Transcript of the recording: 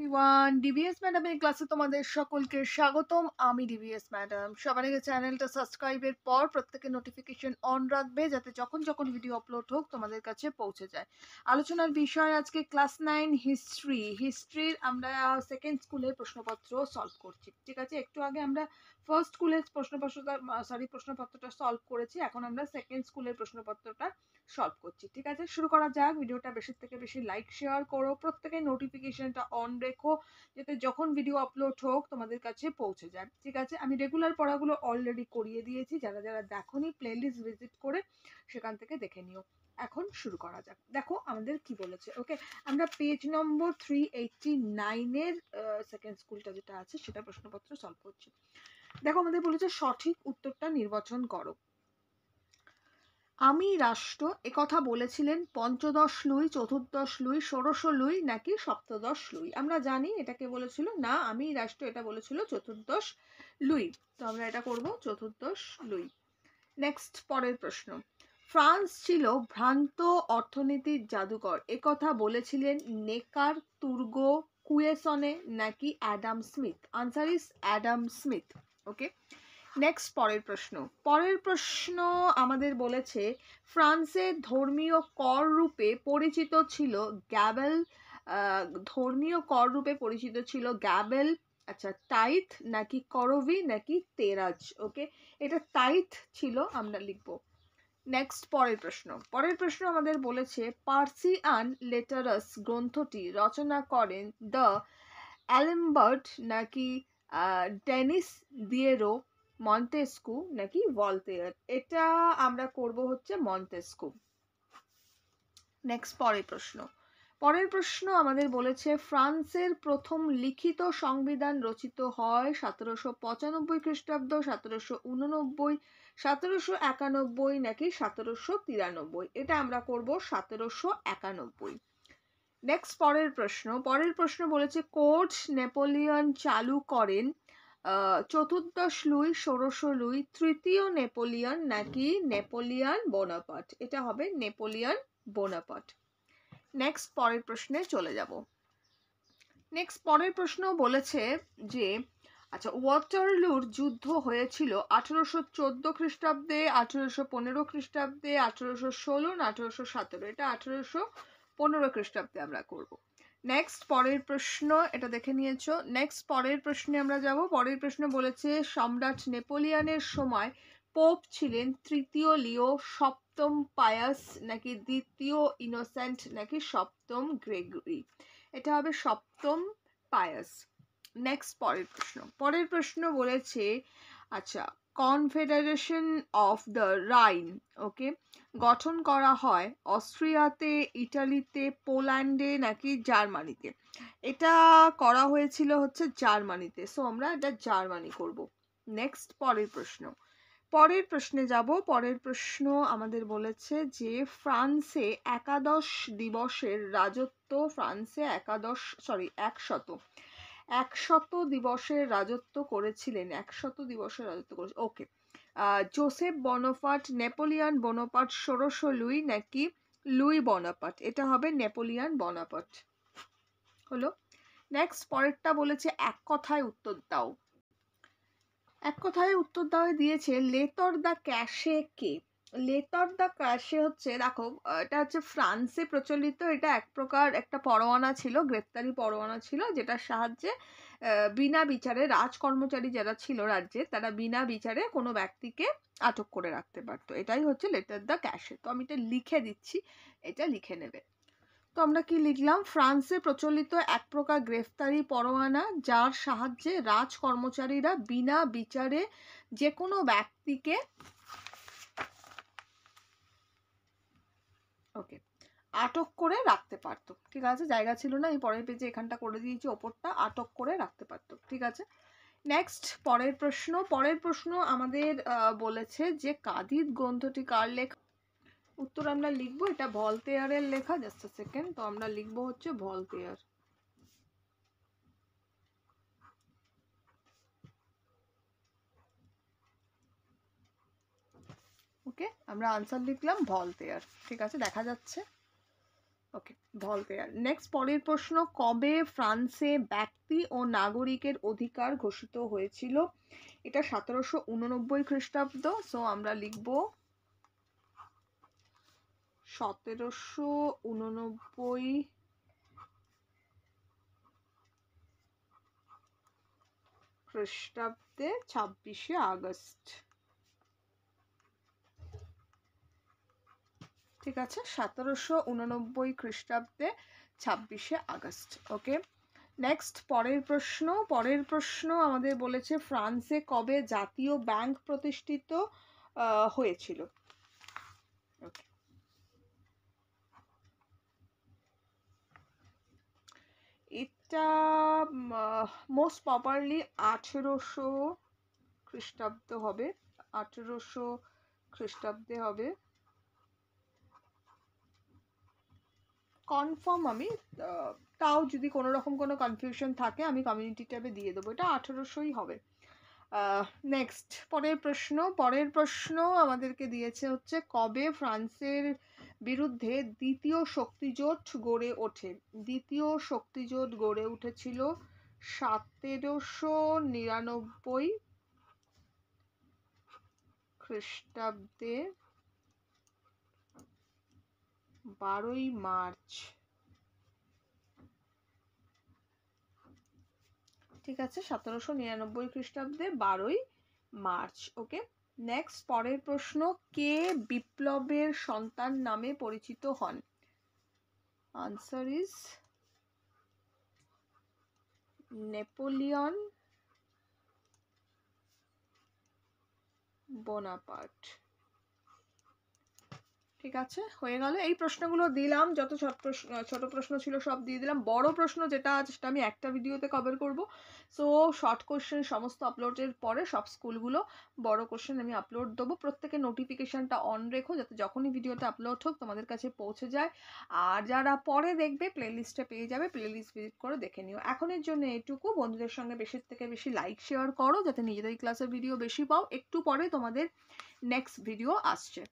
Everyone, DVS ম্যাডামের ক্লাসে তোমাদের সকলকে স্বাগতম। আমি ডিভিএস ম্যাডাম। সবার আগে চ্যানেলটা সাবস্ক্রাইবের পর প্রত্যেকের নোটিফিকেশন অন রাখবে, যাতে যখন যখন ভিডিও আপলোড হোক তোমাদের কাছে পৌঁছে যায়। আলোচনার বিষয় আজকে ক্লাস 9 হিস্ট্রির আমরা সেকেন্ড স্কুলের প্রশ্নপত্র সলভ করছি। ঠিক আছে, একটু আগে আমরা ফার্স্ট স্কুলের প্রশ্নপত্রটা সলভ করেছি, এখন আমরা সেকেন্ড স্কুলের প্রশ্নপত্রটা সলভ করছি। ঠিক আছে, শুরু করা যাক। ভিডিওটা বেশি থেকে বেশি লাইক শেয়ার করো, প্রত্যেকের নোটিফিকেশনটা অন রেখো, যাতে যখন ভিডিও আপলোড হোক তোমাদের কাছে পৌঁছে যায়। ঠিক আছে, আমি রেগুলার পড়াগুলো অলরেডি করিয়ে দিয়েছি, যারা যারা দেখোনি প্লেলিস্ট ভিজিট করে সেখান থেকে দেখে নিও। এখন শুরু করা যাক। দেখো আমাদের কি বলেছে। ওকে, আমরা পেজ নম্বর 389 এর সেকেন্ড স্কুলটা যেটা আছে সেটা প্রশ্নপত্র সলভ করছি। দেখো আমাদের বলেছে সঠিক উত্তরটা নির্বাচন করো। আমি রাষ্ট্র একথা বলেছিলেন পঞ্চদশ লুই, চতুর্দশ লুই, ষোড়শ লুই নাকি সপ্তদশ লুই? আমরা জানি এটাকে বলেছিল না, আমি রাষ্ট্র এটা বলেছিল চতুর্দশ লুই, তো আমরা এটা করব চতুর্দশ লুই। নেক্সট, পরের প্রশ্ন। ফ্রান্স ছিল ভ্রান্ত অর্থনীতির জাদুকর, একথা বলেছিলেন নেকার, তুর্গো, কুয়েসনে নাকি Adam Smith? Answer is Adam Smith. Okay, next, পরের প্রশ্ন আমাদের বলেছে ফ্রান্সের ধর্মীয় কর রূপে পরিচিত ছিল গ্যাবেল। ধর্মীয় কর রূপে পরিচিত ছিল গ্যাবেল, আচ্ছা, টাইথ নাকি করভি নাকি তেরাজ? ওকে, এটা টাইথ ছিল, আমরা লিখবো। নেক্সট, পরের প্রশ্ন আমাদের বলেছে পার্সিয়ান লেটারাস গ্রন্থটি রচনা করেন দ্য অ্যালেমবার্ট নাকি ডেনিস দিয়েরো, মন্টেস্কু নাকি ভলতেয়ার? এটা আমরা করব হচ্ছে মন্টেস্কু। নেক্সট, পরের প্রশ্ন আমাদের বলেছে ফ্রান্সের প্রথম লিখিত সংবিধান রচিত হয় 1795 খ্রিস্টাব্দ, 1789, 1791 নাকি 1793? এটা আমরা করব 1791। নেক্সট, পরের প্রশ্ন বলেছে কোর্ট নেপোলিয়ন চালু করেন চতুর্দশ লুই, ষোড়শ লুই, তৃতীয় নেপোলিয়ন নাকি নেপোলিয়ন বোনাপার্ট? এটা হবে নেপোলিয়ন বোনাপার্ট। নেক্সট, পরের প্রশ্নে চলে যাব। নেক্সট, পরের প্রশ্ন বলেছে যে আচ্ছা, ওয়াটারলুর যুদ্ধ হয়েছিল 1814 খ্রিস্টাব্দে, 1815 খ্রিস্টাব্দে, 1816 না 1817? এটা 1815 খ্রিস্টাব্দে আমরা করব। নেক্সট, পরের প্রশ্ন, এটা দেখে নিয়েছো। নেক্সট, পরের প্রশ্নে আমরা যাব। পরের প্রশ্ন বলেছে সম্রাট নেপোলিয়নের সময় পোপ ছিলেন তৃতীয় লিও, সপ্তম পায়াস নাকি দ্বিতীয় ইনোসেন্ট নাকি সপ্তম গ্রেগরি? এটা হবে সপ্তম পায়াস। নেক্সট, পরের প্রশ্ন বলেছে আচ্ছা, কনফেডারেশন অফ দ্য রাইন, ওকে, গঠন করা হয় অস্ট্রিয়াতে, ইটালিতে, পোল্যান্ডে নাকি জার্মানিতে? এটা করা হয়েছিল হচ্ছে জার্মানিতে, সো আমরা এটা জার্মানি করব। নেক্সট, পরের প্রশ্নে যাব। পরের প্রশ্ন আমাদের বলেছে যে ফ্রান্সে একাদশ দিবসের রাজত্ব, ফ্রান্সে 100 দিবসের রাজত্ব করেছিলেন, 100 দিবসের রাজত্ব করেছে। ওকে, জোসেফ বনপার্ট, নেপোলিয়ন বোনাপার্ট, ষোড়শ লুই নাকি লুই বোনাপার্ট? এটা হবে নেপোলিয়ন বোনাপার্ট। হলো। নেক্সট, পরেরটা বলেছে এক কথায় উত্তর দাও। এক কথায় উত্তর দেওয়া দিয়েছে লেতর দ্য ক্যাশে কে? লেতর দ্য ক্যাশে হচ্ছে, দেখো এটা হচ্ছে ফ্রান্সে প্রচলিত, এটা এক প্রকার একটা পরোয়ানা ছিল, গ্রেপ্তারি পরোয়ানা ছিল, যেটার সাহায্যে বিনা বিচারে রাজকর্মচারী যারা ছিল রাজ্যে, তারা বিনা বিচারে কোনো ব্যক্তিকে আটক করে রাখতে পারতো। এটাই হচ্ছে লেটার দ্য ক্যাশে। তো আমি এটা লিখে দিচ্ছি, এটা লিখে নেবে। তো আমরা কি লিখলাম? ফ্রান্সে প্রচলিত এক প্রকার গ্রেফতারি পরোয়ানা, যার সাহায্যে রাজ কর্মচারীরা বিনা বিচারে যে কোনো ব্যক্তিকে ওকে আটক করে রাখতে পারতো। ঠিক আছে, জায়গা ছিল না, এই পরের পেজে এখানটা করে দিয়েছি, ওপরটা আটক করে রাখতে পারতো। ঠিক আছে, নেক্সট, পরের প্রশ্ন আমাদের বলেছে যে কাদিদ গ্রন্থটি কার লেখা? উত্তর আমরা লিখবো, এটা ভলতেয়ারের লেখা। জাস্ট আ সেকেন্ড, তো আমরা লিখবো হচ্ছে ভলতেয়ার। ওকে, আমরা আনসার লিখলাম ভলতেয়ার। ঠিক আছে, দেখা যাচ্ছে। ওকে, ভলতেয়ার। নেক্সট পরের প্রশ্ন, কবে ফ্রান্সে ব্যক্তি ও নাগরিকের অধিকার ঘোষিত হয়েছিল? এটা 1789 খ্রিস্টাব্দ। সো আমরা লিখব 1789 খ্রিস্টাব্দে 26শে আগস্ট। ঠিক আছে, 1789 খ্রিস্টাব্দে 26শে আগস্ট। ওকে, নেক্সট পরের প্রশ্ন আমাদের বলেছে ফ্রান্সে কবে জাতীয় ব্যাংক প্রতিষ্ঠিত হয়েছিল? ওকে, এটা মোস্ট প্রপারলি 1800 খ্রিস্টাব্দ হবে, 1800 খ্রিস্টাব্দে হবে। কনফার্ম আমি তাও যদি কোনো রকম কোনো কনফিউশন থাকে আমি কমিউনিটি ট্যাবে দিয়ে দেবো, এটা 1800ই হবে। নেক্সট পরের প্রশ্ন আমাদেরকে দিয়েছে হচ্ছে কবে ফ্রান্সের বিরুদ্ধে দ্বিতীয় শক্তিজোট গড়ে ওঠে? দ্বিতীয় শক্তিজোট গড়ে উঠেছিল 1799 খ্রিস্টাব্দে 12ই মার্চ। ঠিক আছে, 1799 খ্রিস্টাব্দে 12ই মার্চ। ওকে, নেক্সট পরের প্রশ্ন, কে বিপ্লবের সন্তান নামে পরিচিত হন? Answer is Napoleon Bonaparte. ঠিক আছে, হয়ে গেল। এই প্রশ্নগুলো দিলাম, যত ছোট প্রশ্ন ছিল সব দিয়ে দিলাম। বড় প্রশ্ন যেটা আছে সেটা আমি একটা ভিডিওতে কভার করব। সো শর্ট কোশ্চেন সমস্ত আপলোডের পরে সব স্কুলগুলো বড় কোশ্চেন আমি আপলোড দেবো। প্রত্যেকের নোটিফিকেশনটা অন রেখো যাতে যখনই ভিডিওটা আপলোড হোক তোমাদের কাছে পৌঁছে যায়। আর যারা পরে দেখবে প্লেলিস্টে পেয়ে যাবে, প্লেলিস্ট ভিজিট করে দেখে নিও। এখনের জন্য এটুকু, বন্ধুদের সঙ্গে বেশি থেকে বেশি লাইক শেয়ার করো যাতে নিজেদের ক্লাসের ভিডিও বেশি পাও। একটু পরে তোমাদের নেক্সট ভিডিও আসছে।